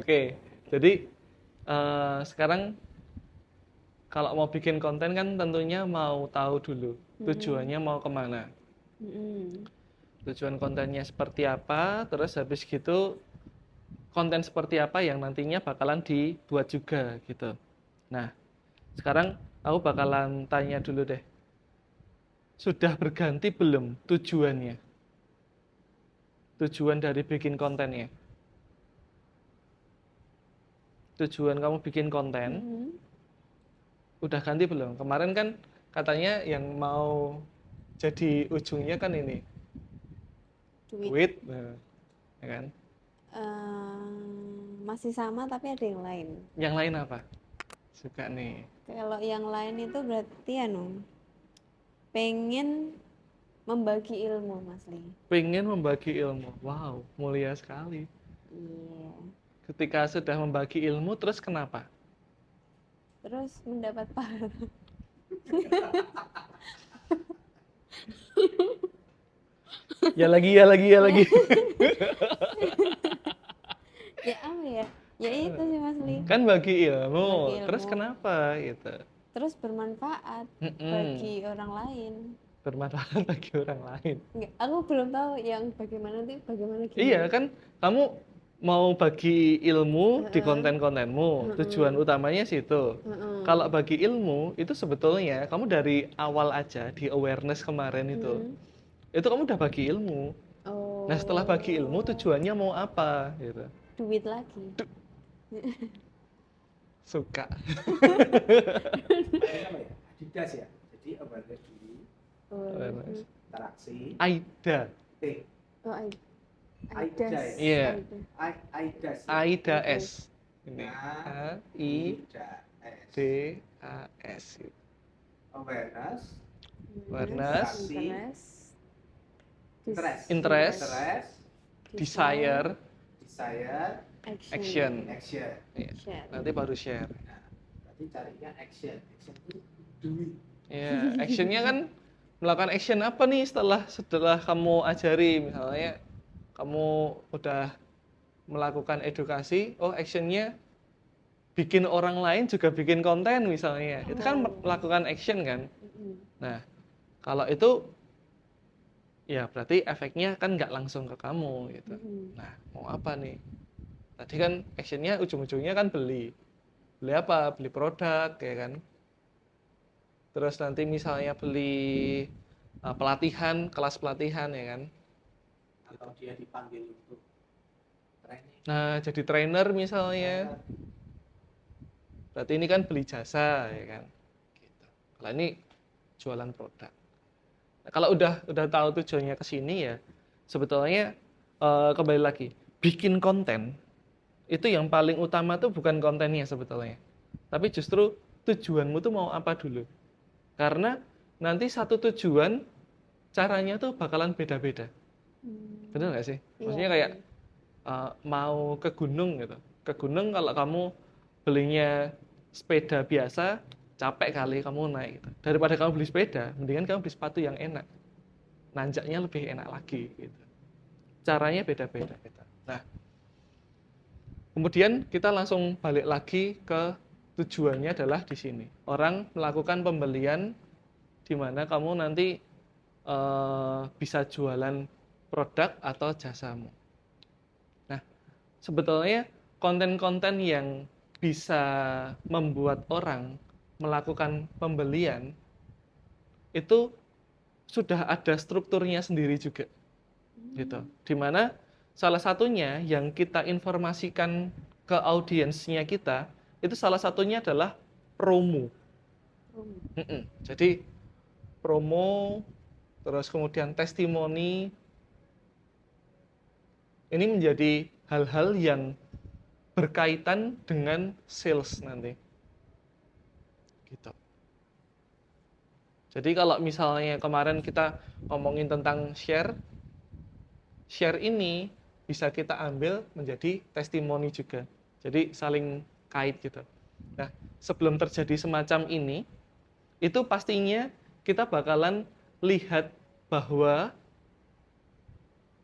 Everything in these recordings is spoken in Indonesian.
Oke, jadi sekarang kalau mau bikin konten kan tentunya mau tahu dulu tujuannya mau kemana. Mm-mm. Tujuan kontennya seperti apa, terus habis gitu konten seperti apa yang nantinya bakalan dibuat juga gitu. Nah, sekarang aku bakalan tanya dulu deh. Sudah berganti belum tujuannya? Tujuan dari bikin kontennya. Tujuan kamu bikin konten Mm-mm. udah ganti belum? Kemarin kan katanya yang mau jadi ujungnya kan ini Duit. duit, nah, ya kan? Masih sama tapi ada yang lain. Yang lain apa? Suka nih. Kalau yang lain itu berarti pengen membagi ilmu, Mas Li. Pengen membagi ilmu. Wow, mulia sekali. Iya. Ketika sudah membagi ilmu, terus kenapa? Terus mendapat pahala. Ya lagi, ya lagi, ya lagi. Ya apa ya? Ya itu sih Mas Li. Kan bagi ilmu, Bagi terus ilmu. kenapa gitu? Terus bermanfaat bagi orang lain. Bermanfaat bagi orang lain. Enggak, aku belum tahu yang bagaimana tuh bagaimana Iya gimana. kan, kamu mau bagi ilmu di Heeh. konten-kontenmu, tujuan Heeh. utamanya situ. Heeh. Kalau bagi ilmu, itu sebetulnya kamu dari awal aja di awareness kemarin Mm-mm. itu kamu udah bagi ilmu. Nah setelah bagi ilmu, Oh, tujuannya mau apa gitu. duit lagi. Suka. Pakai apa ya? Adidas ya. Jadi awareness dulu, Awareness. interaksi. Aida. Oh, Aida ya? Iya. Aidas. Aida S. Ini. Nah, A-I-D-A-S. Awareness. Awareness. Interest. Interest. Desire. Action. Action. Iya. Share. Nanti baru share. Nah, berarti carinya action. Action itu duit. Ya, actionnya kan melakukan action apa nih setelah kamu ajari, misalnya kamu udah melakukan edukasi, oh actionnya bikin orang lain juga bikin konten misalnya, itu kan melakukan action kan. Nah kalau itu ya berarti efeknya kan nggak langsung ke kamu gitu. Nah mau apa nih? Tadi kan actionnya ujung-ujungnya kan beli apa? Beli produk ya kan. Terus nanti misalnya beli pelatihan, kelas pelatihan ya kan. Atau dia dipanggil untuk training. Nah, jadi trainer misalnya. Berarti ini kan beli jasa ya kan. Gitu. Kalau ini jualan produk. Nah, kalau udah tahu tujuannya ke sini ya, sebetulnya kembali lagi, bikin konten itu yang paling utama tuh bukan kontennya sebetulnya. Tapi justru tujuanmu tuh mau apa dulu. Karena nanti satu tujuan caranya tuh bakalan beda-beda. Bener nggak sih? Maksudnya kayak mau ke gunung gitu. Ke gunung kalau kamu belinya sepeda biasa, capek kali kamu naik gitu. Daripada kamu beli sepeda, mendingan kamu beli sepatu yang enak. Nanjaknya lebih enak lagi gitu. Caranya beda-beda gitu. Nah, kemudian kita langsung balik lagi ke tujuannya adalah di sini. Orang melakukan pembelian di mana kamu nanti bisa jualan produk atau jasamu. Nah, sebetulnya konten-konten yang bisa membuat orang melakukan pembelian itu sudah ada strukturnya sendiri juga. Gitu. Dimana salah satunya yang kita informasikan ke audiensnya kita itu salah satunya adalah promo. Jadi promo, terus kemudian testimoni, ini menjadi hal-hal yang berkaitan dengan sales nanti. Gitu. Jadi kalau misalnya kemarin kita ngomongin tentang share ini bisa kita ambil menjadi testimoni juga. Jadi saling kait gitu. Nah, sebelum terjadi semacam ini, itu pastinya kita bakalan lihat bahwa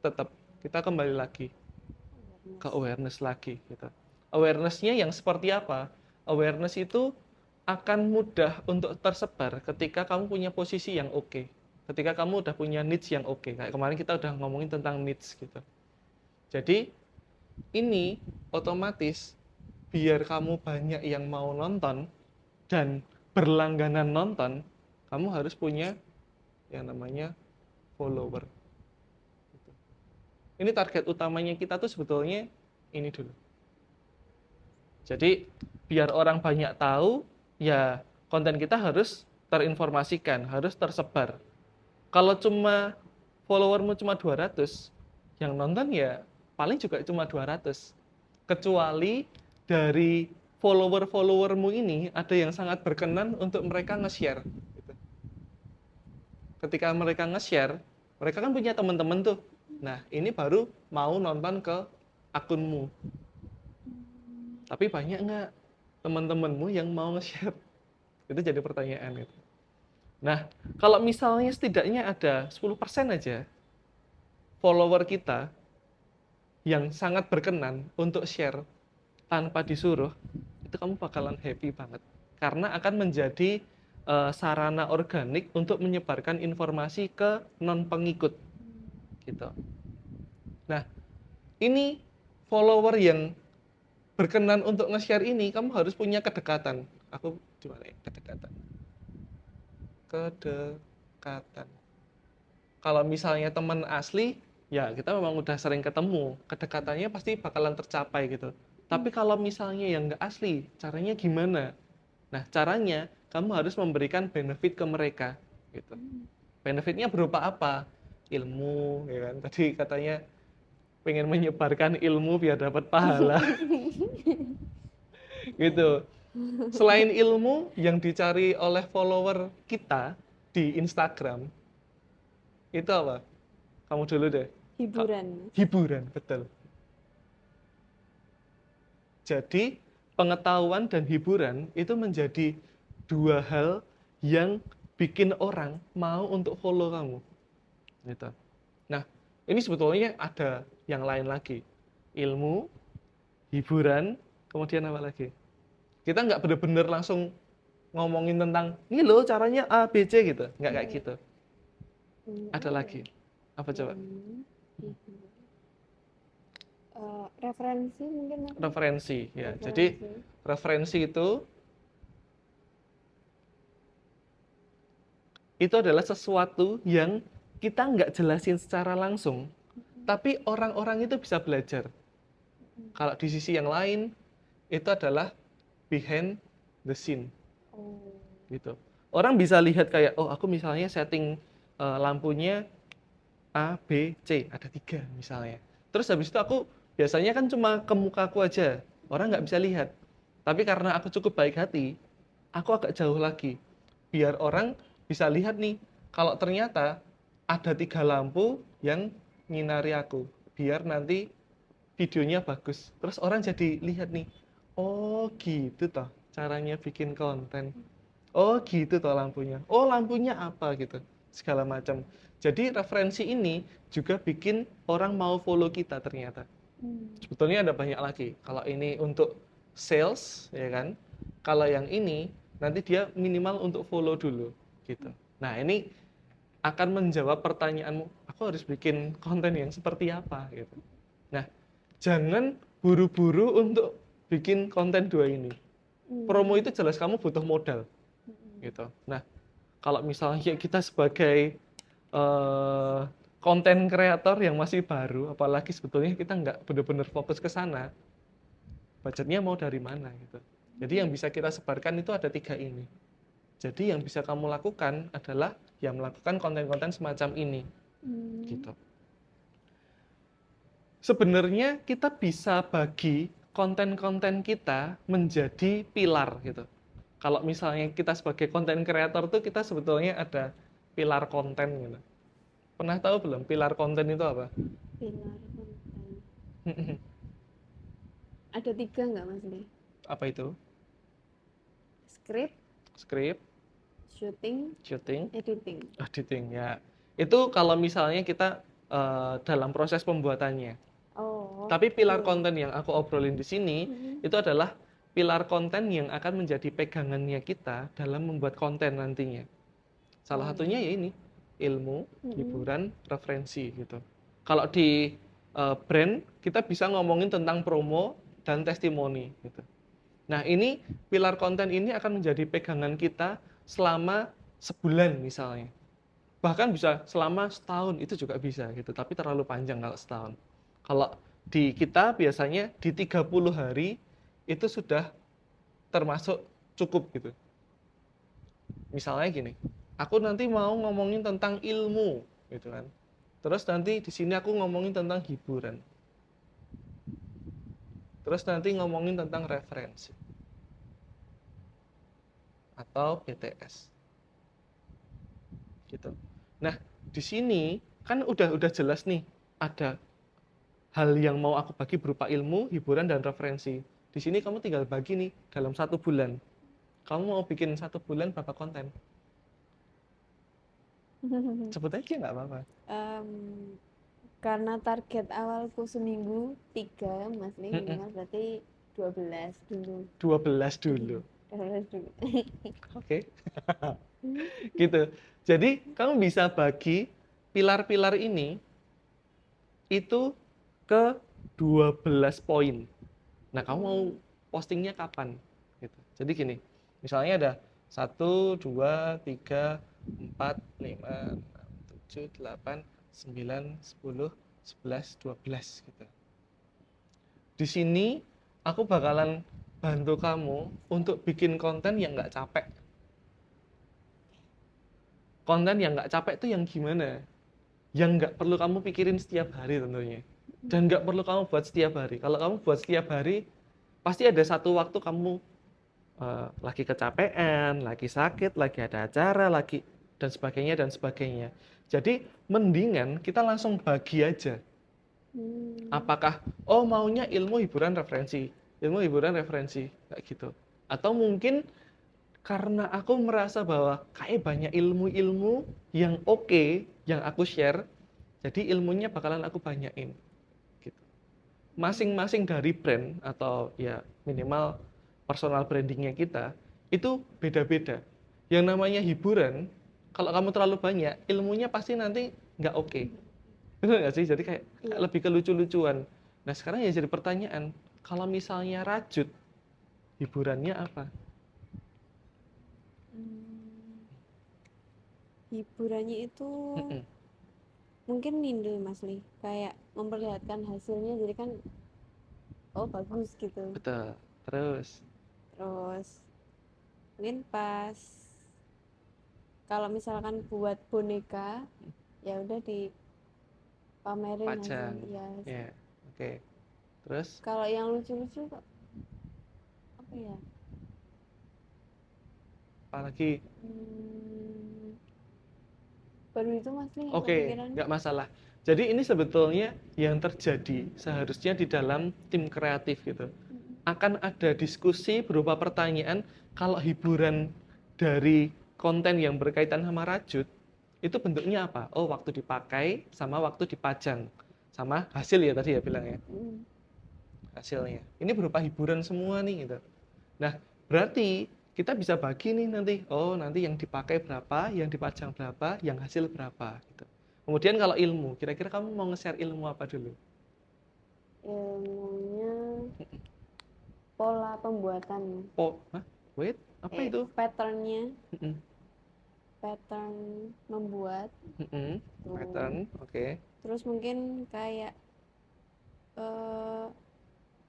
tetap kita kembali lagi ke awareness lagi gitu. Awareness-nya yang seperti apa? Awareness itu akan mudah untuk tersebar ketika kamu punya posisi yang oke. Ketika kamu udah punya needs yang oke. Kayak kemarin kita udah ngomongin tentang needs gitu. Jadi ini otomatis biar kamu banyak yang mau nonton dan berlangganan nonton, kamu harus punya yang namanya follower. Ini target utamanya kita tuh sebetulnya ini dulu. Jadi biar orang banyak tahu, ya konten kita harus terinformasikan, harus tersebar. Kalau cuma followermu cuma 200, yang nonton ya paling juga cuma 200. Kecuali dari follower-followermu ini ada yang sangat berkenan untuk mereka nge-share. Gitu. Ketika mereka nge-share, mereka kan punya teman-teman tuh. Nah, ini baru mau nonton ke akunmu. Tapi banyak nggak teman-temanmu yang mau nge-share? Itu jadi pertanyaan gitu. Nah, kalau misalnya setidaknya ada 10% aja follower kita yang sangat berkenan untuk share tanpa disuruh, itu kamu bakalan happy banget. Karena akan menjadi sarana organik untuk menyebarkan informasi ke non-pengikut. Gitu. Nah, ini follower yang berkenan untuk nge-share ini, kamu harus punya kedekatan. Aku di mana ya? Kedekatan. Kalau misalnya teman asli, ya kita memang udah sering ketemu, kedekatannya pasti bakalan tercapai gitu. Tapi kalau misalnya yang nggak asli, caranya gimana? Nah, caranya kamu harus memberikan benefit ke mereka gitu. Benefitnya berupa apa? Ilmu, ya kan? Tadi katanya pengen menyebarkan ilmu biar dapat pahala. Gitu. Selain ilmu yang dicari oleh follower kita di Instagram, itu apa? Kamu dulu deh. Hiburan. Hiburan, betul. Jadi, pengetahuan dan hiburan itu menjadi dua hal yang bikin orang mau untuk follow kamu. Gitu. Nah, ini sebetulnya ada yang lain lagi. Ilmu, hiburan, kemudian apa lagi? Kita nggak benar-benar langsung ngomongin tentang, ini loh caranya A, B, C gitu. Nggak kayak gitu. Ada lagi. Apa coba? Referensi mungkin apa? Referensi, ya. Jadi, referensi itu adalah sesuatu yang kita nggak jelasin secara langsung, tapi orang-orang itu bisa belajar. Kalau di sisi yang lain, itu adalah behind the scene. Gitu. Orang bisa lihat kayak, oh aku misalnya setting lampunya A, B, C, ada 3 misalnya. Terus habis itu aku biasanya kan cuma ke mukaku aja, orang nggak bisa lihat. Tapi karena aku cukup baik hati, aku agak jauh lagi. Biar orang bisa lihat nih, kalau ternyata ada 3 lampu yang nyinari aku. Biar nanti videonya bagus. Terus orang jadi lihat nih, oh gitu toh caranya bikin konten. Oh gitu toh lampunya. Oh lampunya apa gitu. Segala macam. Jadi referensi ini juga bikin orang mau follow kita ternyata. Sebetulnya ada banyak lagi. Kalau ini untuk sales, ya kan. Kalau yang ini nanti dia minimal untuk follow dulu, gitu. Nah ini akan menjawab pertanyaanmu. Aku harus bikin konten yang seperti apa, gitu. Nah jangan buru-buru untuk bikin konten 2 ini. Promo itu jelas kamu butuh modal, gitu. Nah kalau misalnya kita sebagai konten kreator yang masih baru, apalagi sebetulnya kita nggak benar-benar fokus ke sana, budgetnya mau dari mana gitu. Jadi yang bisa kita sebarkan itu ada 3 ini. Jadi yang bisa kamu lakukan adalah ya melakukan konten-konten semacam ini, gitu. Sebenarnya kita bisa bagi konten-konten kita menjadi pilar gitu. Kalau misalnya kita sebagai konten kreator tuh kita sebetulnya ada pilar konten gitu. Pernah tahu belum pilar konten itu apa? Pilar konten. Ada 3 nggak Mas Lee? Apa itu? Script, Shooting, editing. ya. Itu kalau misalnya kita dalam proses pembuatannya. Oh, Tapi pilar oke. konten yang aku obrolin di sini itu adalah pilar konten yang akan menjadi pegangannya kita dalam membuat konten nantinya. Salah satunya ya ini, ilmu, hiburan, referensi gitu. Kalau di brand kita bisa ngomongin tentang promo dan testimoni gitu. Nah, ini pilar konten ini akan menjadi pegangan kita selama sebulan misalnya. Bahkan bisa selama setahun itu juga bisa gitu, tapi terlalu panjang kalau setahun. Kalau di kita biasanya di 30 hari itu sudah termasuk cukup gitu. Misalnya gini, aku nanti mau ngomongin tentang ilmu gitu kan. Terus nanti di sini aku ngomongin tentang hiburan. Terus nanti ngomongin tentang referensi atau BTS gitu. Nah, di sini kan udah jelas nih ada hal yang mau aku bagi berupa ilmu, hiburan, dan referensi. Di sini kamu tinggal bagi nih dalam 1 bulan. Kamu mau bikin 1 bulan berapa konten? Sebut aja nggak apa-apa. Em, karena target awalku seminggu 3, Mas Lee, minimal berarti 12 dulu. 12 dulu. 12 dulu. Oke. Gitu. Jadi kamu bisa bagi pilar-pilar ini itu ke 12 poin. Nah, kamu mau postingnya kapan? Gitu. Jadi gini, misalnya ada 1, 2, 3, 4, 5, 6, 7, 8, 9, 10, 11, 12 gitu. Di sini aku bakalan bantu kamu untuk bikin konten yang nggak capek. Konten yang nggak capek itu yang gimana? Yang nggak perlu kamu pikirin setiap hari tentunya. Dan nggak perlu kamu buat setiap hari. Kalau kamu buat setiap hari, pasti ada satu waktu kamu lagi kecapean, lagi sakit, lagi ada acara, lagi dan sebagainya dan sebagainya. Jadi mendingan kita langsung bagi aja. Apakah maunya ilmu hiburan referensi kayak gitu. Atau mungkin karena aku merasa bahwa kayak banyak ilmu-ilmu yang oke yang aku share, jadi ilmunya bakalan aku banyain gitu. Masing-masing dari brand atau ya minimal personal brandingnya kita itu beda-beda. Yang namanya hiburan, kalau kamu terlalu banyak, ilmunya pasti nanti nggak oke. Benar nggak sih? Jadi kayak lebih ke lucu-lucuan. Nah sekarang ya jadi pertanyaan, kalau misalnya rajut, hiburannya apa? Hiburannya itu mungkin ini Mas Lee, kayak memperlihatkan hasilnya, jadi kan bagus gitu. Betul. Terus Terus mungkin pas kalau misalkan buat boneka, ya udah dipamerin pajang. hasil ya. Ya, oke. Terus Kalau yang lucu-lucu kok apa ya? apalagi? Baru itu Mas Lee yang Oke, kepikiran. nggak masalah. Jadi ini sebetulnya yang terjadi seharusnya di dalam tim kreatif gitu. Akan ada diskusi berupa pertanyaan kalau hiburan dari konten yang berkaitan sama rajut, itu bentuknya apa? Oh, waktu dipakai sama waktu dipajang. Sama hasil ya tadi ya bilangnya. Hasilnya. Ini berupa hiburan semua nih gitu. Nah, berarti kita bisa bagi nih nanti. Oh, nanti yang dipakai berapa, yang dipajang berapa, yang hasil berapa gitu. Kemudian kalau ilmu, kira-kira kamu mau nge-share ilmu apa dulu? Ilmunya pola pembuatan. Wait, apa itu? Patternnya, Mm-mm. pattern membuat. Pattern, oke. Terus mungkin kayak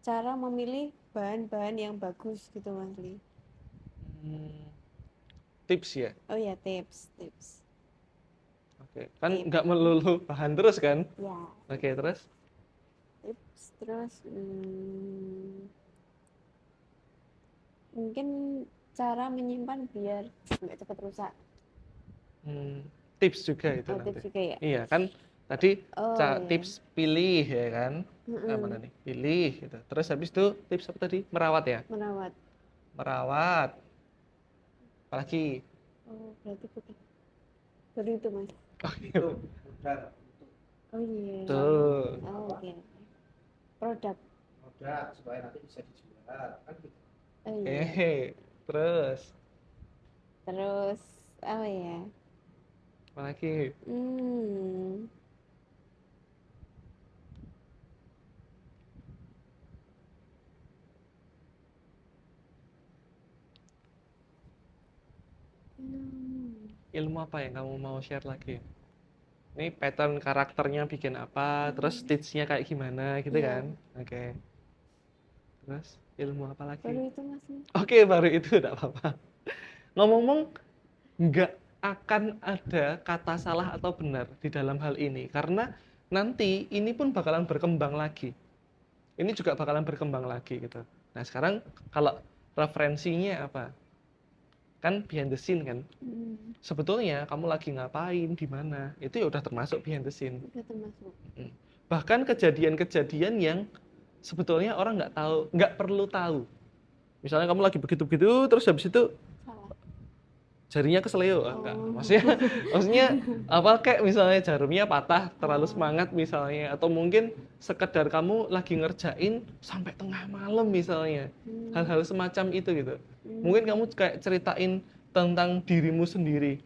cara memilih bahan-bahan yang bagus gitu Mas Lee. Tips ya? Oh ya, tips. Oke, kan nggak melulu bahan terus kan? Ya, Oke, terus? tips. Terus mungkin cara menyimpan biar nggak cepat rusak. Tips juga itu nanti. Tips juga ya? Iya, kan tadi iya. tips pilih ya kan? Mana nih? Pilih gitu. Terus habis itu tips apa tadi? Merawat ya? Merawat. Apalagi? Berarti bukan. Baru itu Mas. Itu modal. Oh iya. Tuh. Oke. produk. produk supaya nanti bisa dijual kan gitu. Oh iya. Terus Terus apa ya? apa lagi? Hmm. Ilmu apa yang kamu mau share lagi? Ini pattern karakternya bikin apa, terus stage-nya kayak gimana gitu Iya. kan? Oke. Terus ilmu apa lagi? Baru itu Mas. Oke, baru itu enggak apa-apa. Ngomong-ngomong, nggak akan ada kata salah atau benar di dalam hal ini karena nanti ini pun bakalan berkembang lagi. Ini juga bakalan berkembang lagi gitu. Nah, sekarang kalau referensinya apa? Kan behind the scene kan. Sebetulnya kamu lagi ngapain, di mana? Itu ya udah termasuk behind the scene. Udah termasuk. Bahkan kejadian-kejadian yang sebetulnya orang nggak tahu, nggak perlu tahu. Misalnya kamu lagi begitu-begitu, terus habis itu Salah. jarinya keseleo, enggak. Maksudnya apa kayak misalnya jarumnya patah, terlalu semangat misalnya, atau mungkin sekedar kamu lagi ngerjain sampai tengah malam misalnya. Hal-hal semacam itu gitu. Mungkin kamu kayak ceritain tentang dirimu sendiri.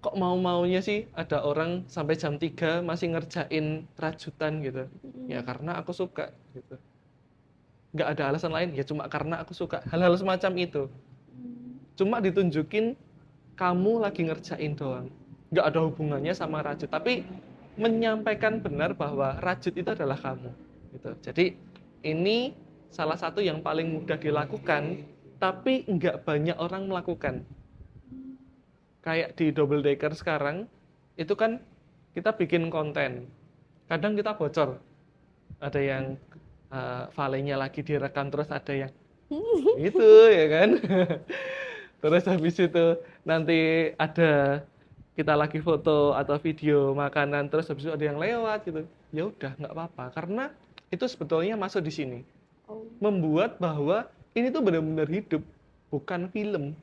Kok mau-maunya sih ada orang sampai jam 3 masih ngerjain rajutan gitu. Ya karena aku suka gitu. Nggak ada alasan lain, ya cuma karena aku suka. Hal-hal semacam itu. Cuma ditunjukin kamu lagi ngerjain doang. Nggak ada hubungannya sama rajut. Tapi menyampaikan benar bahwa rajut itu adalah kamu. Gitu. Jadi ini salah satu yang paling mudah dilakukan, tapi nggak banyak orang melakukan. Kayak di Double Decker sekarang, itu kan kita bikin konten. Kadang kita bocor. Ada yang valenya lagi direkam, terus ada yang itu ya kan. Terus habis itu nanti ada kita lagi foto atau video makanan, terus habis itu ada yang lewat gitu. Ya udah nggak apa-apa karena itu sebetulnya masuk di sini. Membuat bahwa ini tuh benar-benar hidup, bukan film.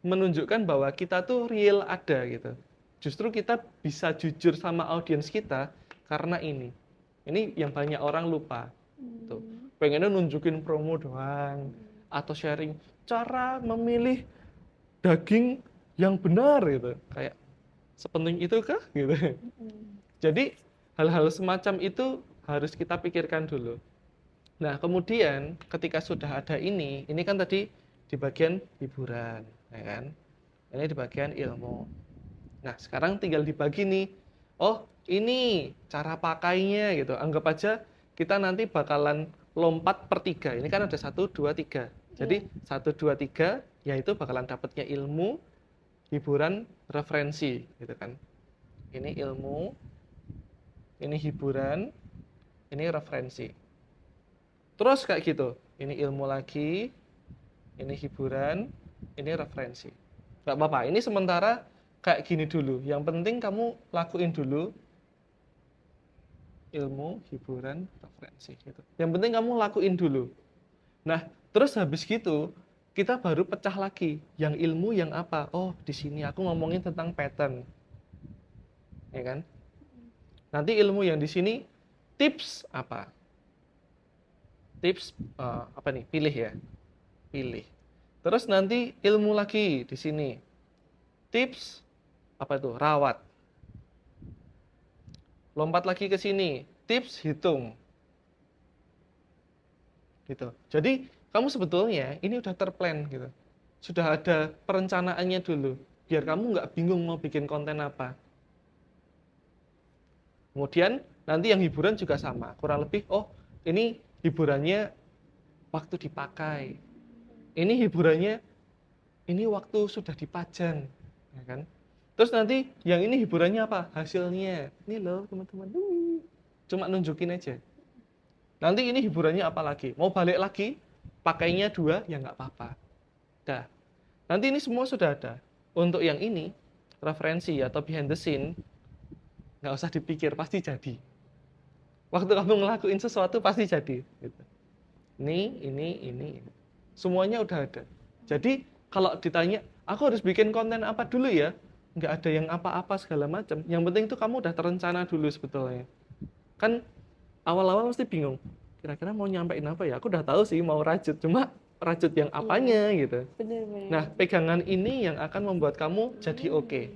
Menunjukkan bahwa kita tuh real ada gitu. Justru kita bisa jujur sama audiens kita karena ini. Ini yang banyak orang lupa. Tuh. Pengennya nunjukin promo doang atau sharing cara memilih daging yang benar gitu. Kayak sepenting itu kah gitu. Jadi hal-hal semacam itu harus kita pikirkan dulu. Nah, kemudian ketika sudah ada ini kan tadi di bagian hiburan, ya kan? Ini di bagian ilmu. Nah, sekarang tinggal dibagi nih. Oh, ini cara pakainya gitu. Anggap aja kita nanti bakalan lompat per 3. Ini kan ada 1, 2, 3. Jadi 1, 2, 3 yaitu bakalan dapatnya ilmu, hiburan, referensi gitu kan. Ini ilmu, ini hiburan, ini referensi. Terus kayak gitu. Ini ilmu lagi, ini hiburan, ini referensi. Gak apa-apa, ini sementara kayak gini dulu. Yang penting kamu lakuin dulu ilmu, hiburan, referensi gitu. Yang penting kamu lakuin dulu. Nah, terus habis gitu kita baru pecah lagi. Yang ilmu yang apa? Oh, di sini aku ngomongin tentang pattern. Ya kan? Nanti ilmu yang di sini tips apa? Tips apa nih? Pilih ya. Pilih. Terus nanti ilmu lagi di sini. Tips apa itu? Rawat. Lompat lagi ke sini. Tips hitung. Gitu. Jadi kamu sebetulnya ini udah terplan gitu. Sudah ada perencanaannya dulu. Biar kamu nggak bingung mau bikin konten apa. Kemudian nanti yang hiburan juga sama. Kurang lebih, oh ini hiburannya waktu dipakai. Ini hiburannya, ini waktu sudah dipajang. Ya kan? Terus nanti yang ini hiburannya apa? Hasilnya. Ini loh teman-teman. Cuma nunjukin aja. Nanti ini hiburannya apa lagi? Mau balik lagi? Pakainya 2, ya nggak apa-apa. Dah. Nanti ini semua sudah ada. Untuk yang ini, referensi atau behind the scene, nggak usah dipikir, pasti jadi. Waktu kamu ngelakuin sesuatu, pasti jadi. Gitu. Ini. Semuanya udah ada. Jadi, kalau ditanya, aku harus bikin konten apa dulu ya? Nggak ada yang apa-apa segala macam. Yang penting itu kamu udah terencana dulu sebetulnya. Kan Awal-awal mesti bingung. Kira-kira mau nyampein apa ya? Aku udah tahu sih mau rajut, cuma rajut yang apanya gitu. Bener-bener. Nah, pegangan ini yang akan membuat kamu jadi oke.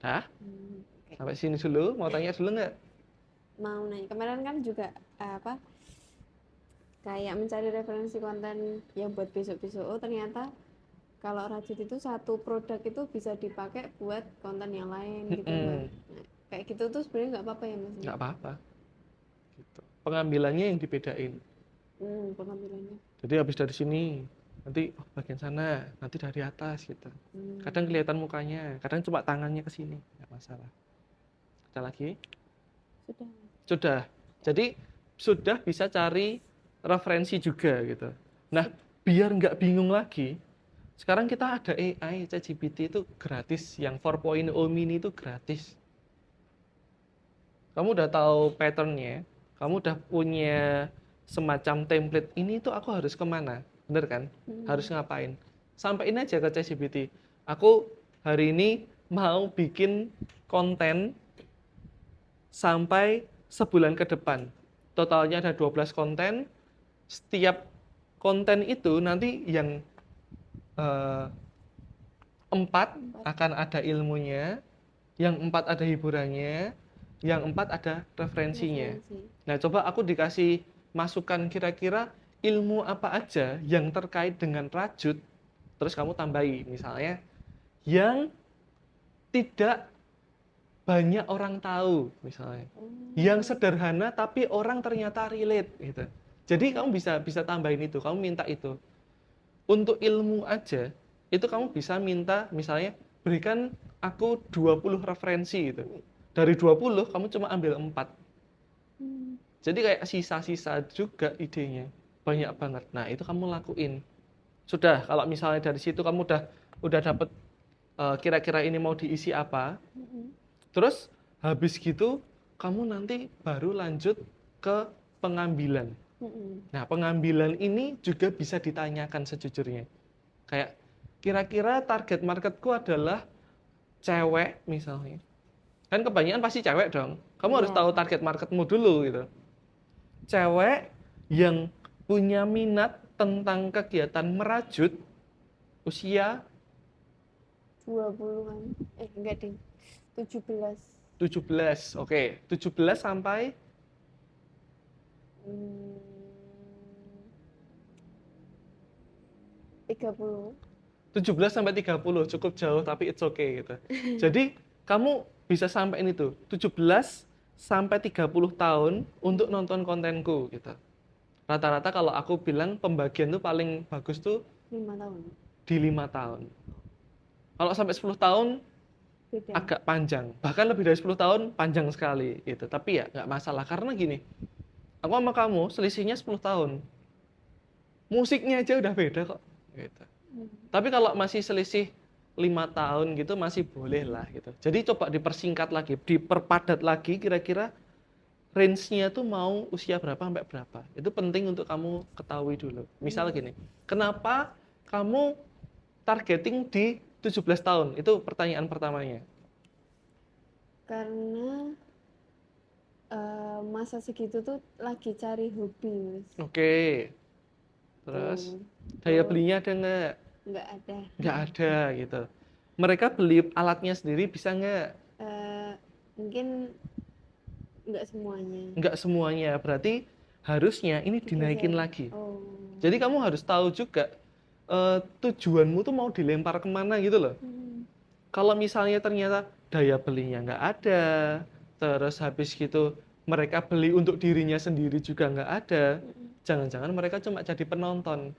Dah, Oke. sampai sini dulu. Mau tanya dulu nggak? Mau nanya, kemarin kan juga apa kayak mencari referensi konten yang buat besok-besok. Oh ternyata kalau rajut itu satu produk itu bisa dipakai buat konten yang lain gitu Mbak. Nah, kayak gitu tuh sebenarnya nggak apa-apa ya Mas? Nggak apa-apa. Gitu. Pengambilannya yang dibedain. Pengambilannya. Jadi habis dari sini, nanti bagian sana, nanti dari atas gitu. Kadang kelihatan mukanya, kadang cuma tangannya ke sini, nggak masalah. Ada lagi? Sudah. Sudah. Jadi sudah bisa cari referensi juga gitu. Nah, biar nggak bingung lagi, sekarang kita ada AI, ChatGPT itu gratis, yang 4.0 mini itu gratis. Kamu udah tahu patternnya, kamu udah punya semacam template, ini tuh aku harus kemana, bener kan? Harus ngapain? Sampaiin aja ke ChatGPT, aku hari ini mau bikin konten sampai sebulan ke depan. Totalnya ada 12 konten, setiap konten itu nanti yang 4 akan ada ilmunya, yang 4 ada hiburannya, yang 4 ada referensinya. Nah, coba aku dikasih masukan kira-kira ilmu apa aja yang terkait dengan rajut, terus kamu tambahi misalnya yang tidak banyak orang tahu misalnya. Yang sederhana tapi orang ternyata relate gitu. Jadi kamu bisa tambahin itu, kamu minta itu. Untuk ilmu aja itu kamu bisa minta misalnya berikan aku 20 referensi gitu. Dari 20 kamu cuma ambil 4. Jadi kayak sisa-sisa juga idenya. Banyak banget. Nah, itu kamu lakuin. Sudah, kalau misalnya dari situ kamu udah dapet kira-kira ini mau diisi apa. Terus habis gitu kamu nanti baru lanjut ke pengambilan. Nah, pengambilan ini juga bisa ditanyakan sejujurnya. Kayak kira-kira target marketku adalah cewek misalnya. Kan kebanyakan pasti cewek dong. Kamu harus tahu target marketmu dulu gitu. Cewek yang punya minat tentang kegiatan merajut usia 20-an. Enggak ding. 17. 17. Oke, 17 sampai 30. 17 sampai 30 cukup jauh tapi it's okay gitu. Jadi kamu bisa sampein itu 17 sampai 30 tahun untuk nonton kontenku gitu. Rata-rata kalau aku bilang pembagian tuh paling bagus tuh 5 tahun. di 5 tahun. Kalau sampai 10 tahun Beda. agak panjang. Bahkan lebih dari 10 tahun panjang sekali gitu. Tapi ya nggak masalah karena gini. Aku sama kamu selisihnya 10 tahun. Musiknya aja udah beda kok gitu. Tapi kalau masih selisih 5 tahun gitu masih boleh lah gitu. Jadi coba dipersingkat lagi, diperpadat lagi kira-kira range-nya tuh mau usia berapa sampai berapa. Itu penting untuk kamu ketahui dulu. Misal gini, kenapa kamu targeting di 17 tahun? Itu pertanyaan pertamanya. Karena masa segitu tuh lagi cari hobi, Mas. Oke. Terus daya belinya ada nggak? Nggak ada. Nggak ada gitu. Mereka beli alatnya sendiri bisa nggak? Mungkin nggak semuanya. Nggak semuanya. Berarti harusnya ini dinaikin lagi. Oh. Jadi kamu harus tahu juga tujuanmu tuh mau dilempar kemana gitu loh. Kalau misalnya ternyata daya belinya nggak ada, terus habis gitu mereka beli untuk dirinya sendiri juga nggak ada, jangan-jangan mereka cuma jadi penonton.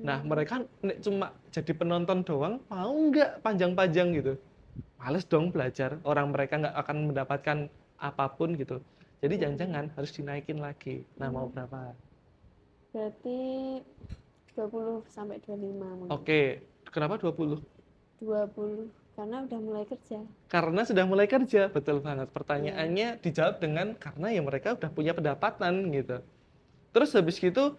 Nah, mereka cuma jadi penonton doang, mau nggak panjang-panjang gitu? Males dong belajar, orang mereka nggak akan mendapatkan apapun gitu. Jadi jangan-jangan harus dinaikin lagi. Nah, mau berapa? Berarti 20 sampai 25 mungkin. Oke, kenapa 20? 20, karena udah mulai kerja. Karena sudah mulai kerja, betul banget. Pertanyaannya dijawab dengan karena ya mereka udah punya pendapatan gitu. Terus habis gitu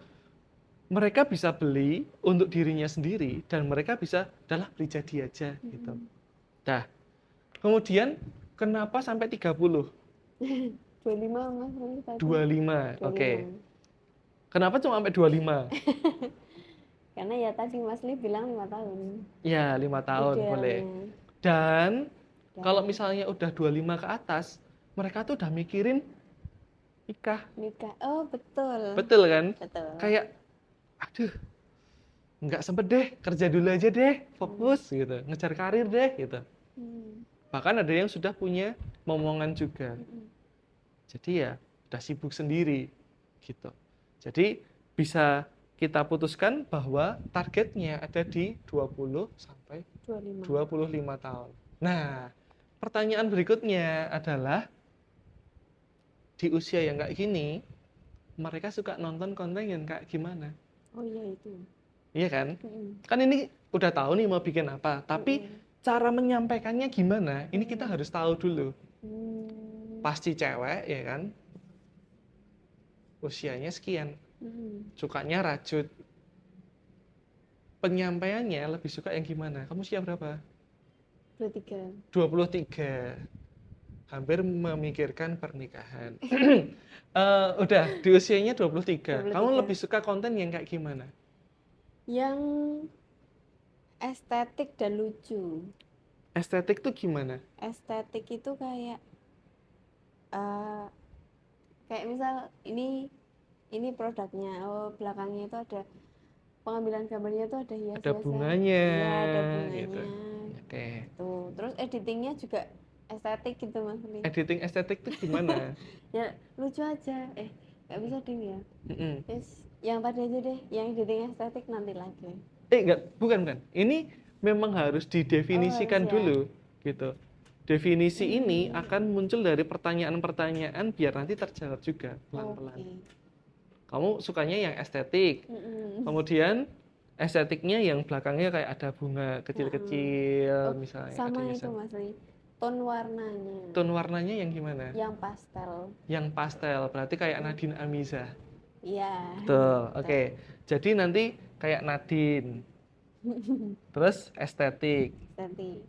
mereka bisa beli untuk dirinya sendiri dan mereka bisa udahlah beli jadi aja gitu. Dah. Kemudian kenapa sampai 30? 25 Mas Lee tadi. 25. 25. Oke. Kenapa cuma sampai 25? Karena ya tadi Mas Lee bilang 5 tahun. Ya, 5 tahun boleh. Idealnya. Dan Dan kalau misalnya udah 25 ke atas, mereka tuh udah mikirin nikah. nikah. Oh, betul. Betul kan? Betul. Kayak, aduh, nggak sempet deh, kerja dulu aja deh, fokus gitu, ngejar karir deh gitu. Hmm. Bahkan ada yang sudah punya momongan juga. Jadi ya udah sibuk sendiri gitu. Jadi bisa kita putuskan bahwa targetnya ada di 20 sampai 25. 25 tahun. Nah, pertanyaan berikutnya adalah di usia yang kayak gini, mereka suka nonton konten yang kayak gimana? Oh iya itu. Iya kan? Mm-mm. Kan ini udah tahu nih mau bikin apa, tapi Mm-mm. cara menyampaikannya gimana? Ini kita harus tahu dulu. Hmm. Pasti cewek, ya kan? Usianya sekian, Mm-mm. sukanya rajut. Penyampaiannya lebih suka yang gimana? Kamu usia berapa? 23. 23. Hampir memikirkan pernikahan. Udah di usianya 23. 23. Kamu lebih suka konten yang kayak gimana? Yang estetik dan lucu. Estetik tuh gimana? Estetik itu kayak kayak misal ini produknya, oh belakangnya itu ada pengambilan gambarnya itu ada hias-hiasan. Ada bunganya. Iya, ada bunganya. Gitu. Oke. Tuh, terus editingnya juga estetik gitu Mas Lee. Editing estetik tuh gimana? Ya lucu aja. Nggak bisa ding ya. Mm-mm. Yes, yang tadi aja deh, yang editing estetik nanti lagi. Enggak, bukan. Ini memang harus didefinisikan harus ya. dulu, gitu. Definisi ini akan muncul dari pertanyaan-pertanyaan biar nanti terjawab juga pelan-pelan. Oke. Kamu sukanya yang estetik, Mm-mm. kemudian estetiknya yang belakangnya kayak ada bunga kecil-kecil, Oh, misalnya. sama ada itu hiasan. Mas Lee. Tone warnanya. Tone warnanya yang gimana? Yang pastel. Yang pastel, berarti kayak Nadine Amiza. Iya. Betul, oke. Jadi nanti kayak Nadine, terus estetik, Estetik.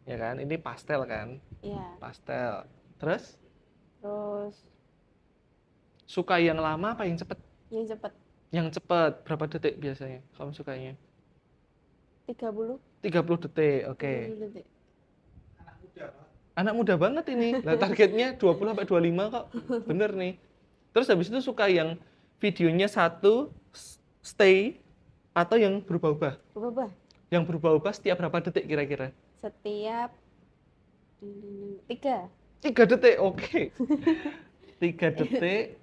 ya kan? Ini pastel kan? Iya. Pastel. Terus Terus suka yang lama apa yang cepet? yang cepet Yang cepet, berapa detik biasanya kamu sukanya? 30. 30 detik, oke. 30 detik. Anak muda Pak. Anak muda banget ini. Lah targetnya 20 sampai 25 kok. Bener nih. Terus habis itu suka yang videonya satu stay atau yang berubah-ubah? Berubah Yang berubah-ubah setiap berapa detik kira-kira? setiap 3 3 detik, oke. 3 detik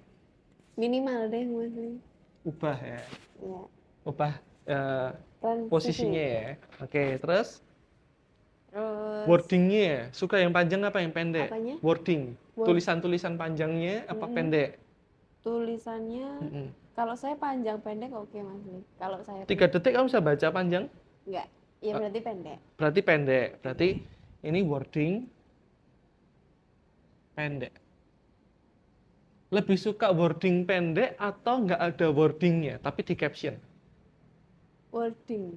minimal deh Mas Lee. ubah ya. Iya. Ubah Transisi. posisinya ya. Oke, terus Terus wordingnya suka yang panjang apa yang pendek? Apanya? Wording. Word. Tulisan-tulisan panjangnya apa pendek? tulisannya Mm-mm. kalau saya panjang pendek oke Mas Lee. Kalau saya 3 detik kamu bisa baca panjang? enggak, ya berarti pendek. Berarti pendek. Berarti ini wording pendek. Lebih suka wording pendek atau nggak ada wordingnya tapi di caption? Wording.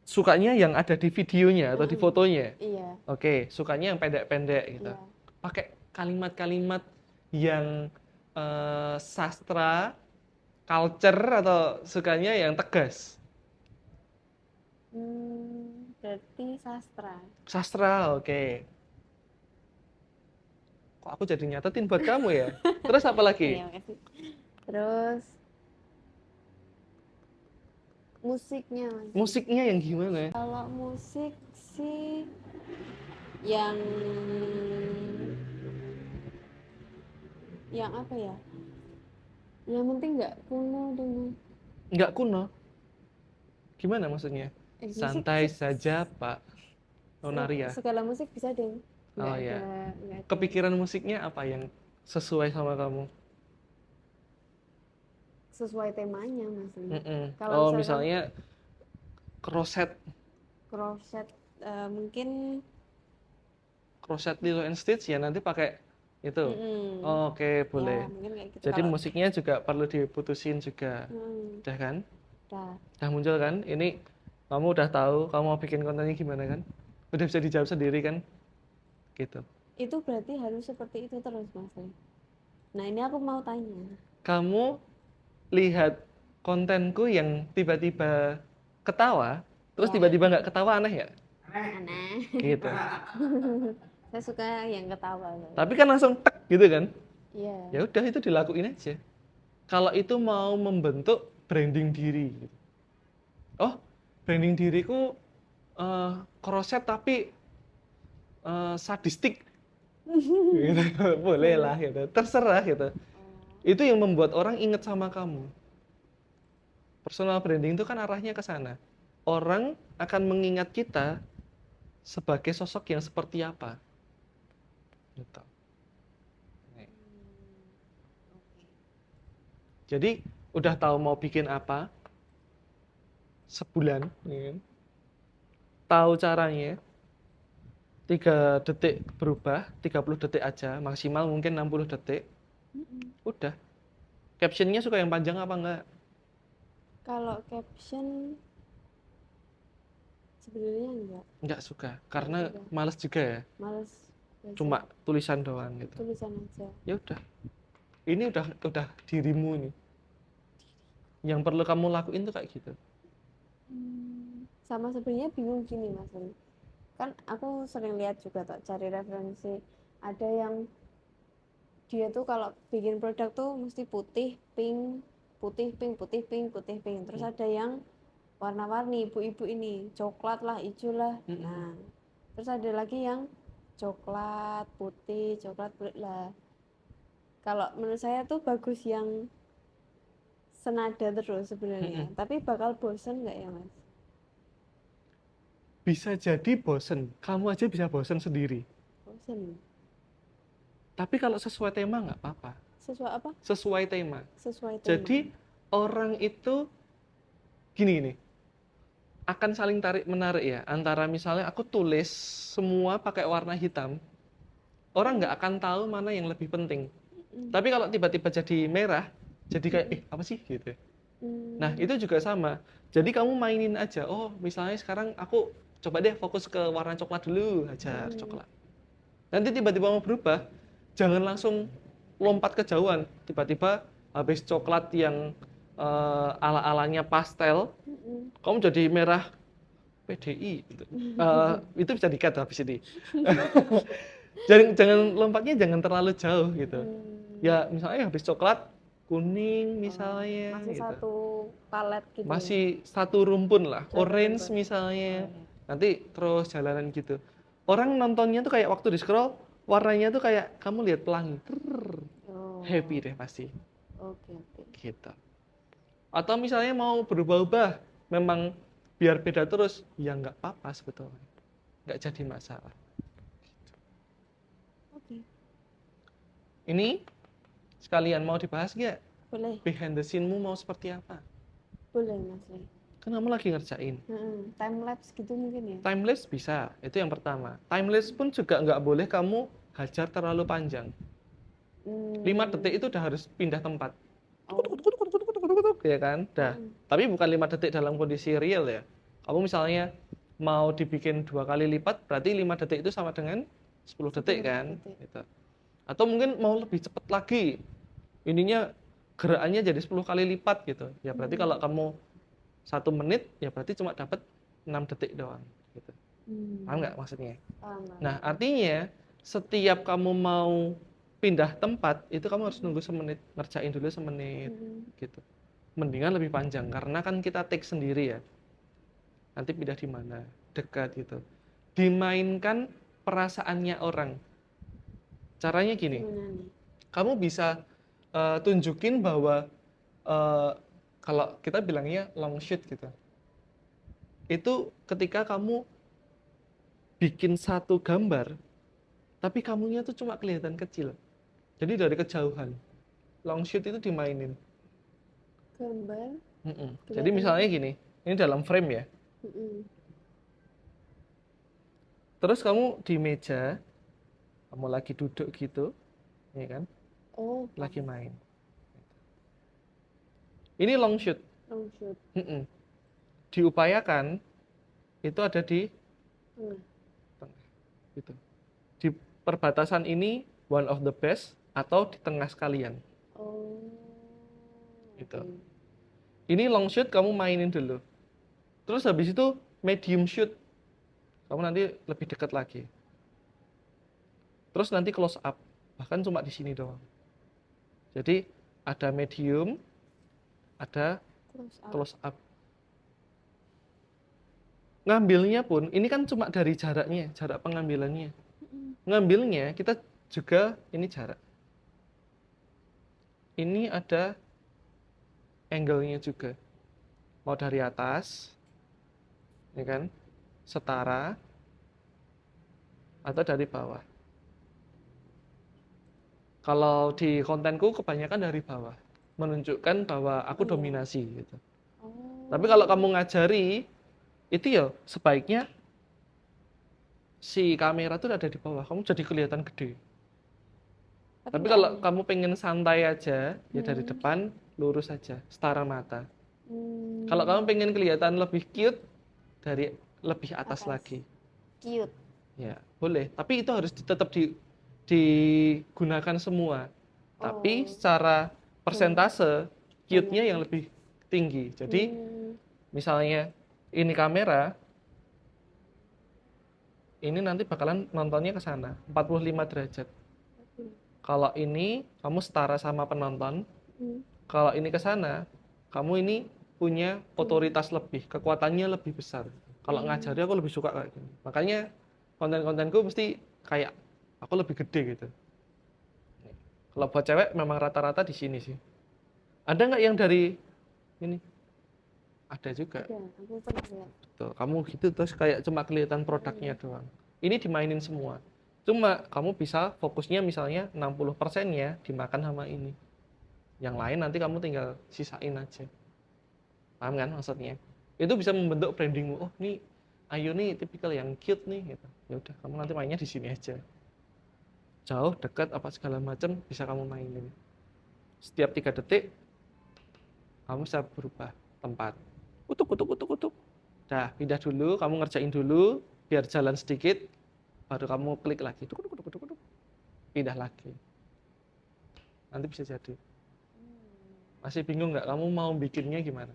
Sukanya yang ada di videonya atau di fotonya? Iya. Oke, sukanya yang pendek-pendek gitu. Iya. Pakai kalimat-kalimat yang sastra, culture atau sukanya yang tegas? Berarti sastra. Sastra, oke. Kok aku jadi nyatetin buat kamu ya? Terus apa lagi? Iya, makasih. Terus musiknya Mas. Musiknya yang gimana? Kalau musik sih yang apa ya? Yang penting nggak kuno deh Mas. Nggak kuno. Gimana maksudnya? Musik Santai saja, Pak Nonaria. segala musik bisa deh. Oh, ya. Nggak ada. Kepikiran musiknya apa yang sesuai sama kamu? Sesuai temanya Mas Lee. Mm-mm. Kalau Oh, misalnya Crosset mungkin Lilo and Stitch ya nanti pakai itu. Oh, oke, boleh. ya, mungkin kayak gitu. Jadi Kalau- musiknya juga perlu diputusin juga. Udah kan? Udah. Udah muncul kan? Ini kamu udah tahu kamu mau bikin kontennya gimana kan? Udah bisa dijawab sendiri kan? Gitu. itu berarti harus seperti itu terus Mas Lee. Nah ini aku mau tanya. Kamu lihat kontenku yang tiba-tiba ketawa, terus Ya. tiba-tiba nggak ketawa, aneh nggak? Aneh. Gitu. Saya suka yang ketawa. Tapi kan langsung tek gitu kan? Iya. Ya udah itu dilakuin aja. Kalau itu mau membentuk branding diri. Gitu. Oh, branding diriku kroset tapi sadistik. Gitu. Boleh lah gitu. Terserah gitu. Itu yang membuat orang inget sama kamu. Personal branding itu kan arahnya ke sana. Orang akan mengingat kita sebagai sosok yang seperti apa. Gitu. Nih. Jadi udah tahu mau bikin apa sebulan, ya kan? Tahu caranya, 3 detik berubah, 30 detik aja, maksimal mungkin 60 detik. Udah. Captionnya suka yang panjang apa enggak? Kalau caption sebenarnya enggak, Enggak suka, karena suka. males juga ya. Males baca, Cuma tulisan doang gitu. tulisan aja. Ya udah. Ini udah dirimu nih. Yang perlu kamu lakuin tuh kayak gitu. Sama sebenarnya bingung gini Mas Lee. Kan aku sering lihat juga tak cari referensi, ada yang dia tuh kalau bikin produk tuh mesti putih, pink, putih, pink, putih, pink, putih, pink. Terus ada yang warna-warni, ibu-ibu ini, coklat lah, hijau lah. Nah, terus ada lagi yang coklat, putih lah. Kalau menurut saya tuh bagus yang senada terus sebenarnya. Tapi bakal bosen nggak ya Mas? Bisa jadi bosen. Kamu aja bisa bosen sendiri. Bosen. Tapi kalau sesuai tema nggak apa-apa. Sesuai apa? Sesuai tema. Sesuai tema. Jadi orang itu gini nih, akan saling tarik menarik ya. Antara misalnya aku tulis semua pakai warna hitam, orang nggak akan tahu mana yang lebih penting. Tapi kalau tiba-tiba jadi merah, jadi kayak apa sih gitu. Nah itu juga sama. Jadi kamu mainin aja. Oh misalnya sekarang aku coba deh fokus ke warna coklat dulu, hajar coklat. Nanti tiba-tiba mau berubah, jangan langsung lompat kejauhan. Tiba-tiba habis coklat yang ala-alanya pastel, kamu jadi merah PDI. Gitu. Itu bisa di-cut habis ini. jangan lompatnya jangan terlalu jauh gitu. Ya misalnya habis coklat kuning misalnya. Masih gitu. satu palet gitu. Masih satu rumpun lah, Satu orange rumpun. misalnya. Nanti terus jalanan gitu. Orang nontonnya tuh kayak waktu di scroll, warnanya tuh kayak kamu lihat pelangi. Happy deh pasti. Oke. Gitu. Atau misalnya mau berubah-ubah, memang biar beda terus, ya nggak apa-apa sebetulnya. Nggak jadi masalah. Oke. Ini sekalian mau dibahas nggak? Boleh. Behind the scene-mu mau seperti apa? Boleh Mas Lee. Kan kamu lagi ngerjain. Time lapse gitu mungkin ya. Timeless bisa, itu yang pertama. Timeless pun juga nggak boleh kamu hajar terlalu panjang. 5 detik itu udah harus pindah tempat. Ya kan? Dah. Tapi bukan 5 detik dalam kondisi real ya. Kamu misalnya mau dibikin 2 kali lipat, berarti 5 detik itu sama dengan 10 detik kan? Gitu. Atau mungkin mau lebih cepat lagi. Ininya gerakannya jadi 10 kali lipat gitu. Ya berarti kalau kamu 1 menit, ya berarti cuma dapat 6 detik doang. Gitu. Paham nggak maksudnya? Paham. Nah, artinya setiap kamu mau pindah tempat, itu kamu harus nunggu semenit, ngerjain dulu semenit, gitu. Mendingan lebih panjang, karena kan kita take sendiri ya. Nanti pindah di mana, dekat gitu. Dimainkan perasaannya orang. Caranya gini, kamu bisa tunjukin bahwa kalau kita bilangnya long shoot gitu. Itu ketika kamu bikin satu gambar, tapi kamunya tuh cuma kelihatan kecil. Jadi dari kejauhan. Long shoot itu dimainin. Gambar. Jadi misalnya gini, ini dalam frame ya. Terus kamu di meja, kamu lagi duduk gitu, ya kan? Lagi main. Ini long shoot. Long shoot. Diupayakan itu ada di tengah, gitu. perbatasan ini one of the best atau di tengah sekalian. Oh. Gitu. Oke. Ini long shoot kamu mainin dulu. Terus habis itu medium shoot. Kamu nanti lebih dekat lagi. Terus nanti close up. Bahkan cuma di sini doang. Jadi ada medium, ada close up. Ngambilnya pun, ini kan cuma dari jaraknya, jarak pengambilannya. Ngambilnya kita juga ini jarak. Ini ada angle-nya juga. Mau dari atas, ya kan, setara, atau dari bawah. Kalau di kontenku kebanyakan dari bawah, menunjukkan bahwa aku dominasi gitu. Oh. Tapi kalau kamu ngajari, itu ya sebaiknya si kamera tuh ada di bawah, kamu jadi kelihatan gede. Tapi kalau kamu pengen santai aja, ya dari depan lurus aja, setara mata. Kalau kamu pengen kelihatan lebih cute, dari lebih atas lagi. Cute. Ya, boleh. Tapi itu harus tetap digunakan semua. Tapi secara persentase, cute-nya yang lebih tinggi. Jadi, misalnya ini kamera, ini nanti bakalan nontonnya ke sana, 45 derajat. Kalau ini, kamu setara sama penonton. Kalau ini ke sana, kamu ini punya otoritas lebih, kekuatannya lebih besar. Kalau ngajari aku lebih suka kayak gini. Makanya konten-kontenku mesti kayak aku lebih gede gitu. Kalau buat cewek memang rata-rata di sini sih. Ada nggak yang dari ini? Ada juga. Ada, aku pernah lihat. Tuh, kamu gitu terus kayak cuma kelihatan produknya doang. Ini dimainin semua. Cuma kamu bisa fokusnya misalnya 60%-nya dimakan sama ini. Yang lain nanti kamu tinggal sisain aja. Paham kan maksudnya? Itu bisa membentuk brandingmu. Oh, nih Ayu nih tipikal yang cute nih gitu. Ya udah, kamu nanti mainnya di sini aja. Jauh, dekat, apa segala macam bisa kamu mainin. Setiap 3 detik kamu bisa berubah tempat. Kutuk. Dah, pindah dulu, kamu ngerjain dulu, biar jalan sedikit, baru kamu klik lagi. Kutuk. Pindah lagi. Nanti bisa jadi. Masih bingung nggak kamu mau bikinnya gimana?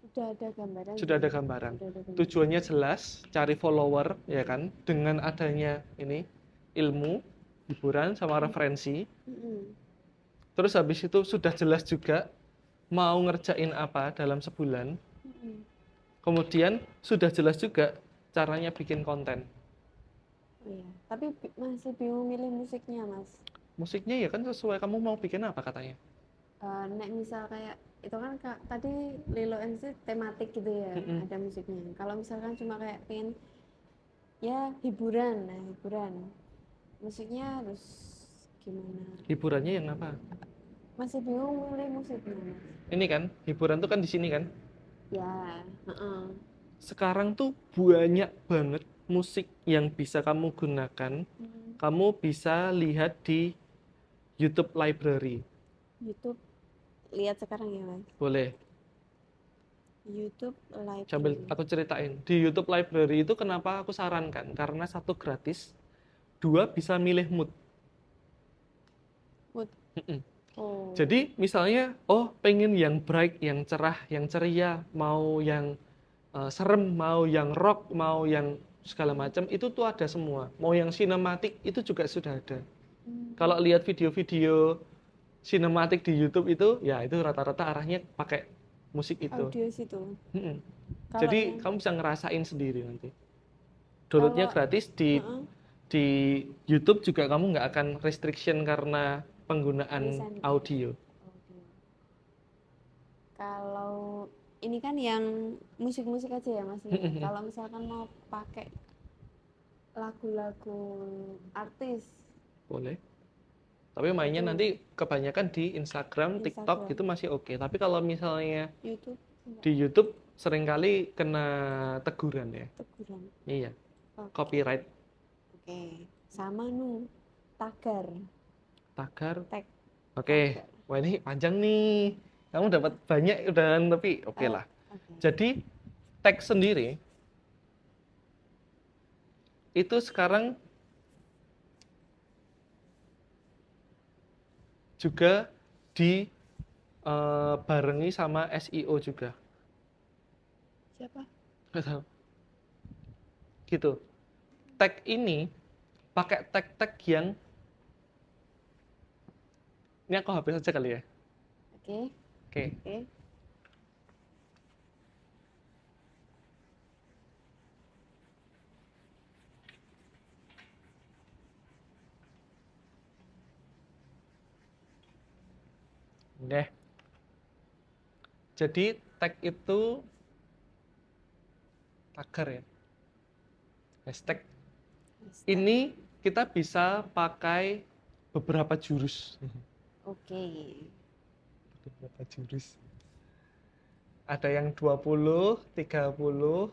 Sudah ada gambaran. Sudah ada gambaran. Tujuannya jelas, cari follower, ya kan? Dengan adanya ini, ilmu, hiburan, sama referensi. Terus habis itu sudah jelas juga, mau ngerjain apa dalam sebulan. Kemudian sudah jelas juga caranya bikin konten. Oh iya, tapi masih bingung milih musiknya, Mas. Musiknya ya kan sesuai kamu mau bikin apa katanya. Nek misal kayak itu kan tadi Lilo and Stitch tematik gitu ya, ada musiknya. Kalau misalkan cuma kayak pengen ya hiburan, musiknya harus gimana? Hiburannya yang apa? Masih bingung milih musiknya, Mas. Ini kan hiburan tuh kan di sini kan. Ya, Sekarang tuh banyak banget musik yang bisa kamu gunakan. Kamu bisa lihat di YouTube Library. YouTube lihat sekarang ya, Mas. Boleh. YouTube Library. Sambil aku ceritain. Di YouTube Library itu kenapa aku sarankan? Karena 1 gratis, 2 bisa milih mood. Mood. Oh. Jadi misalnya, pengen yang bright, yang cerah, yang ceria, mau yang serem, mau yang rock, mau yang segala macam, itu tuh ada semua. Mau yang sinematik itu juga sudah ada. Kalau lihat video-video sinematik di YouTube itu, ya itu rata-rata arahnya pakai musik itu. Audio situ. Jadi kamu bisa ngerasain sendiri nanti. Downloadnya gratis di YouTube juga, kamu nggak akan restriction karena penggunaan audio. Kalau ini kan yang musik-musik aja ya, Mas. Kalau misalkan mau pakai lagu-lagu artis, boleh. Tapi mainnya nanti kebanyakan di Instagram, TikTok gitu masih oke. Tapi kalau misalnya YouTube, di YouTube seringkali kena teguran ya. Teguran. Iya. Copyright. Oke. Sama tagar. Tag. Oke. Wah, ini panjang nih. Kamu dapat banyak udah, tapi oke lah. Jadi tag sendiri itu sekarang juga di barengi sama SEO juga. Siapa? Nggak tahu. Gitu. Tag ini pakai tag-tag yang ini aku hapus aja kali ya. Oke. Oke. Oke. Deh. Jadi tag itu tagar ya. Hashtag ini kita bisa pakai beberapa jurus. Oke. Beberapa jurus. Ada yang 20, 30,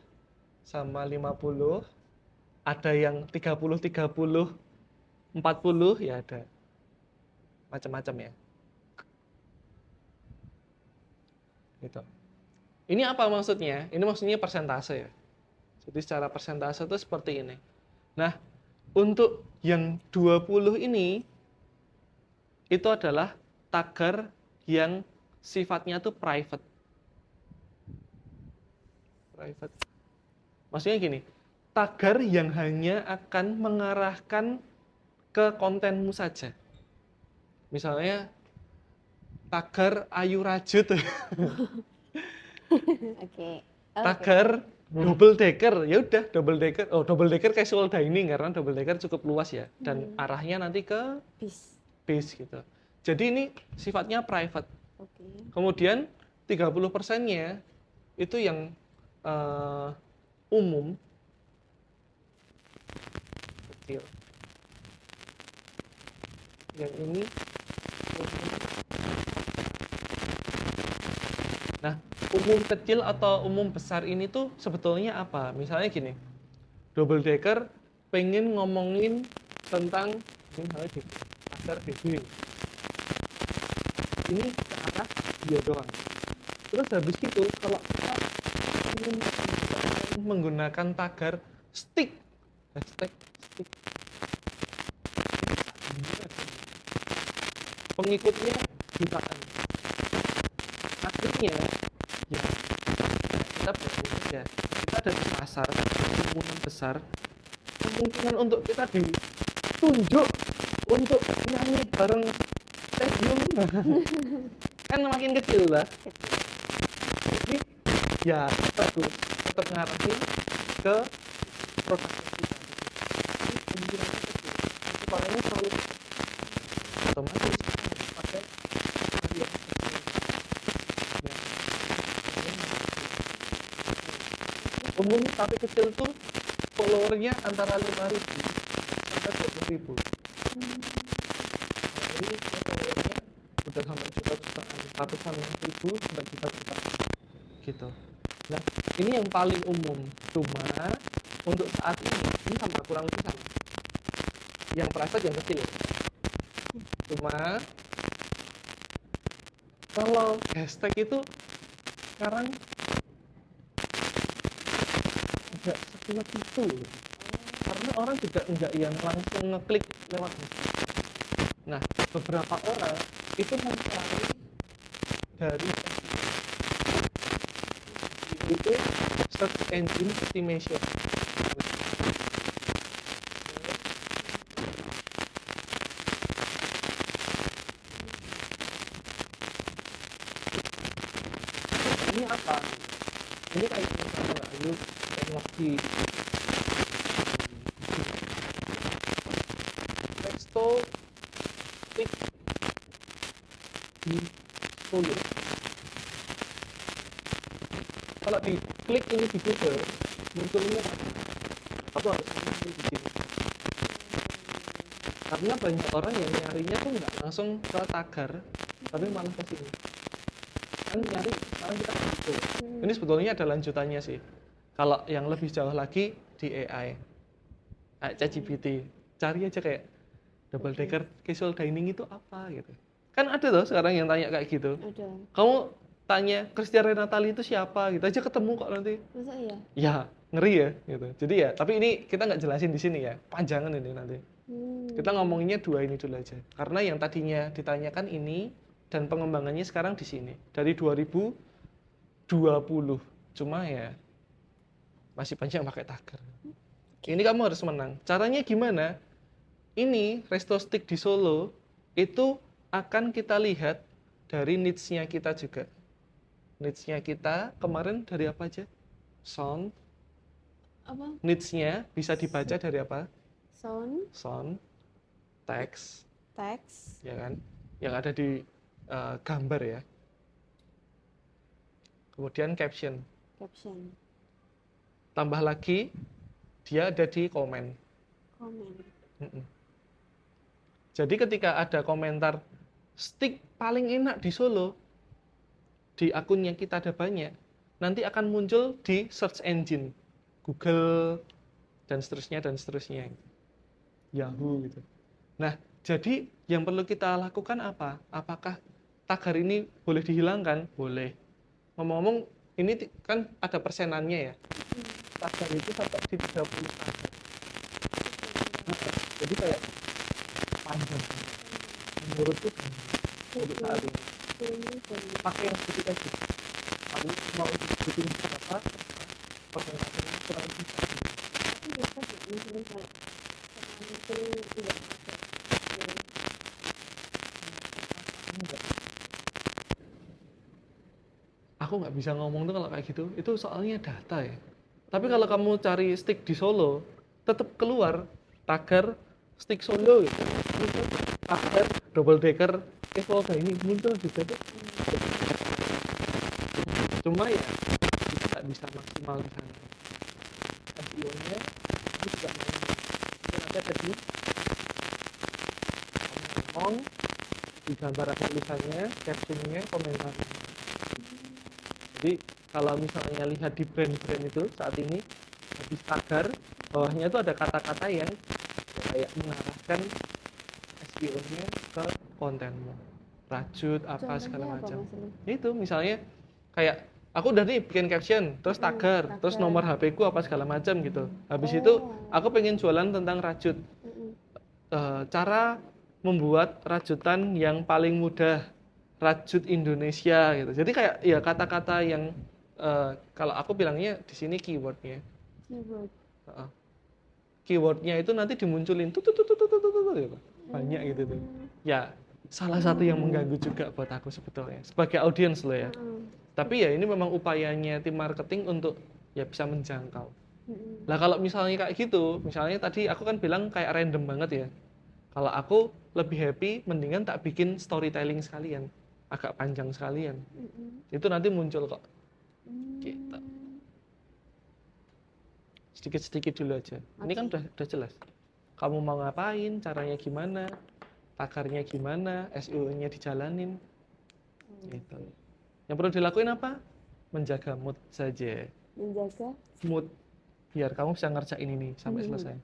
sama 50. Ada yang 30, 30, 40, ya ada. Macam-macam ya. Gitu. Ini apa maksudnya? Ini maksudnya persentase ya. Jadi secara persentase itu seperti ini. Nah, untuk yang 20 ini itu adalah tagar yang sifatnya tuh private. Private. Maksudnya gini, tagar yang hanya akan mengarahkan ke kontenmu saja. Misalnya tagar Ayu Rajut. Oke. Tagar double decker, ya udah double decker. Oh, double decker casual dining karena double decker cukup luas ya dan arahnya nanti ke Bis. bis gitu. Jadi ini sifatnya private. Oke. Kemudian 30%-nya itu yang umum kecil. Yang ini umum. Nah, umum kecil atau umum besar ini tuh sebetulnya apa? Misalnya gini, double decker pengen ngomongin tentang misalnya gini, pasar BB. Ini ke arah dia doang. Terus habis itu kalau kita ingin menggunakan tagar stick, hashtag stick, pengikutnya jutaan. Akhirnya ya kita bayangin aja, kita ada di pasar kerumunan besar, kemungkinan untuk kita ditunjuk untuk nyanyi bareng stadium kan makin kecil lah. Jadi ya bagus tetap ngarahin ke produk kita. Jadi kemungkinan kecil. Paling selalu otomatis pakai yang umum tapi kecil tuh followernya antara 5.000 sampai 20.000. Jadi followernya udah sampai ratusan ribu sampai juta gitu. Nah ini yang paling umum, cuma untuk saat ini sama kurang lebih sama. Yang private yang kecil, cuma kalau hashtag itu sekarang tidak sekuat itu karena orang juga enggak yang langsung ngeklik lewat hashtag. Nah beberapa orang itu mencari dari itu search engine optimization. Ini apa? Ini kayak misalnya ayo teknologi Resto klik di Solo. Kalau di klik ini di Google munculnya apa harus klik di sini karena banyak orang yang nyarinya tuh nggak langsung ke tagar tapi malah ke sini kan nyari sekarang kita gitu. Ini sebetulnya ada lanjutannya sih kalau yang lebih jauh lagi di AI kayak ChatGPT cari aja kayak double decker casual dining itu apa gitu kan ada tuh sekarang yang tanya kayak gitu. Ada. Kamu tanya Christian Renatali itu siapa gitu aja ketemu kok nanti. Masa iya? Ya ngeri ya gitu. Jadi ya tapi ini kita nggak jelasin di sini ya panjangan ini nanti. Kita ngomonginnya dua ini dulu aja. Karena yang tadinya ditanyakan ini dan pengembangannya sekarang di sini. Dari 2020. Cuma ya masih banyak yang pakai Tagar. Ini kamu harus menang. Caranya gimana? Ini resto stick di Solo itu akan kita lihat dari needs-nya kita juga. Needs-nya kita kemarin dari apa aja? Sound. Apa? Needs-nya bisa dibaca dari apa? Sound, Text, text, ya kan? Yang ada di gambar ya. Kemudian caption. caption, Tambah lagi dia ada di komen. comment. Mm-mm. Jadi ketika ada komentar stick paling enak di Solo, di akun yang kita ada banyak, nanti akan muncul di search engine Google dan seterusnya, Yahoo gitu. Nah, jadi yang perlu kita lakukan apa? Apakah tagar ini boleh dihilangkan? Boleh. Ngomong-ngomong, ini kan ada persenannya ya. Tagar itu sampai di 30 tagar. Jadi kayak panjang. Menurutku untuk saat ini pakai yang sedikit aja. Kamu mau bikin berapa? Persentasenya kurang lebih satu. Tapi bisa nggak misalnya kayak itu tidak pakai. Enggak. Aku nggak bisa ngomong tuh kalau kayak gitu. Itu soalnya data ya. Tapi kalau kamu cari stick di Solo, tetap keluar tagar stick Solo gitu. Muncul tagar double decker Evolve ini muncul juga tuh. Cuma ya kita nggak bisa maksimal di sana. SEO-nya itu juga main. Nanti ada di ngomong, di gambar ada tulisannya, captionnya, komentarnya. Jadi kalau misalnya lihat di brand-brand itu saat ini habis tagar, bawahnya itu ada kata-kata yang kayak mengarahkan SEO-nya ke kontenmu. Rajut apa segala Contohnya apa, macam. Mas Lim? Itu misalnya kayak aku udah nih bikin caption, terus tagar, terus tagar. nomor HP ku apa segala macam gitu. Habis itu aku pengen jualan tentang rajut. Cara membuat rajutan yang paling mudah, rajut Indonesia gitu. Jadi kayak ya kata-kata yang kalau aku bilangnya di sini keywordnya. Keyword. Keywordnya itu nanti dimunculin gitu. Banyak gitu tuh. Ya salah satu yang mengganggu juga buat aku sebetulnya sebagai audiens loh ya. Tapi ya ini memang upayanya tim marketing untuk ya bisa menjangkau. Lah kalau misalnya kayak gitu, misalnya tadi aku kan bilang kayak random banget ya. Kalau aku lebih happy mendingan tak bikin storytelling sekalian, agak panjang sekalian. Itu nanti muncul kok. Gitu. Sedikit-sedikit dulu aja. Ini kan udah jelas. Kamu mau ngapain, caranya gimana, tagarnya gimana, SEO-nya dijalanin. Gitu. Yang perlu dilakuin apa? Menjaga mood saja. Menjaga Mood. Biar kamu bisa ngerjain ini sampai selesai.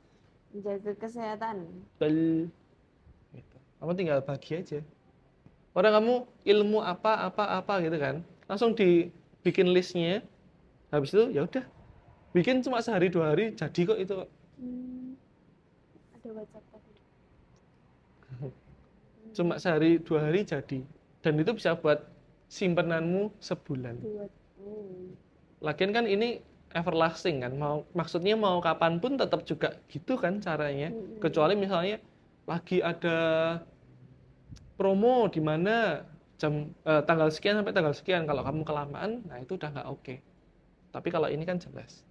menjaga kesehatan. Betul. Gitu. Kamu tinggal bagi aja. Orang kamu ilmu apa gitu kan, langsung dibikin listnya. Habis itu ya udah, bikin cuma sehari 2 hari jadi kok itu. Ada WhatsApp tadi. Cuma sehari 2 hari jadi. Dan itu bisa buat simpenanmu sebulan. Lagian kan ini everlasting kan, maksudnya mau kapanpun tetap juga gitu kan caranya. Kecuali misalnya lagi ada promo di mana tanggal sekian sampai tanggal sekian, kalau kamu kelamaan, nah itu udah nggak oke. Tapi kalau ini kan jelas.